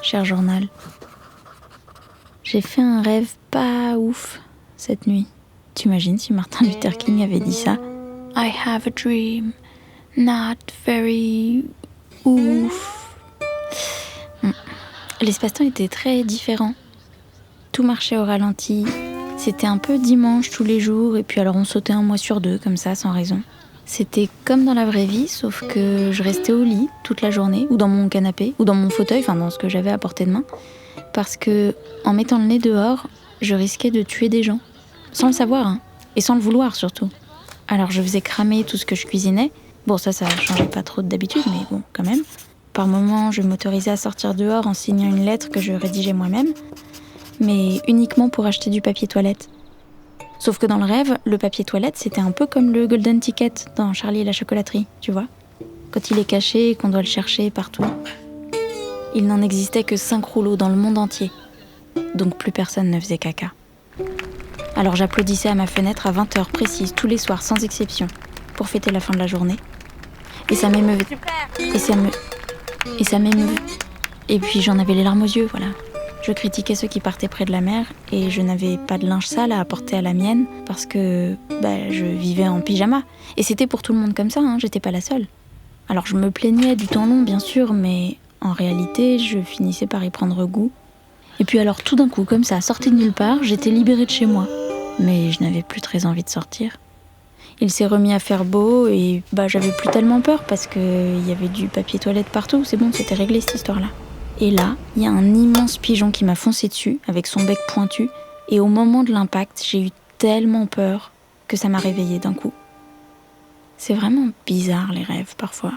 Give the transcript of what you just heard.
cher journal. J'ai fait un rêve pas ouf cette nuit. T'imagines si Martin Luther King avait dit ça? I have a dream, not very ouf. L'espace-temps était très différent. Tout marchait au ralenti. C'était un peu dimanche tous les jours, et puis alors on sautait un mois sur deux, comme ça, sans raison. C'était comme dans la vraie vie, sauf que je restais au lit toute la journée, ou dans mon canapé, ou dans mon fauteuil, enfin dans ce que j'avais à portée de main, parce que, en mettant le nez dehors, je risquais de tuer des gens. Sans le savoir, hein, et sans le vouloir surtout. Alors je faisais cramer tout ce que je cuisinais. Bon, ça changeait pas trop d'habitude, mais bon, quand même. Par moments, je m'autorisais à sortir dehors en signant une lettre que je rédigeais moi-même, mais uniquement pour acheter du papier toilette. Sauf que dans le rêve, le papier toilette, c'était un peu comme le golden ticket dans Charlie et la chocolaterie, tu vois. Quand il est caché et qu'on doit le chercher partout. Il n'en existait que 5 rouleaux dans le monde entier. Donc plus personne ne faisait caca. Alors j'applaudissais à ma fenêtre à 20h précises, tous les soirs, sans exception, pour fêter la fin de la journée. Et ça m'émeuvait. Et ça m'émeuvait. Et puis j'en avais les larmes aux yeux, voilà. Je critiquais ceux qui partaient près de la mer, et je n'avais pas de linge sale à apporter à la mienne, parce que je vivais en pyjama. Et c'était pour tout le monde comme ça, hein, j'étais pas la seule. Alors je me plaignais du temps long, bien sûr, mais en réalité, je finissais par y prendre goût. Et puis alors tout d'un coup, comme ça, sorti de nulle part, j'étais libérée de chez moi. Mais je n'avais plus très envie de sortir. Il s'est remis à faire beau et j'avais plus tellement peur parce qu'il y avait du papier toilette partout. C'est bon, c'était réglé cette histoire-là. Et là, il y a un immense pigeon qui m'a foncé dessus avec son bec pointu. Et au moment de l'impact, j'ai eu tellement peur que ça m'a réveillée d'un coup. C'est vraiment bizarre les rêves parfois.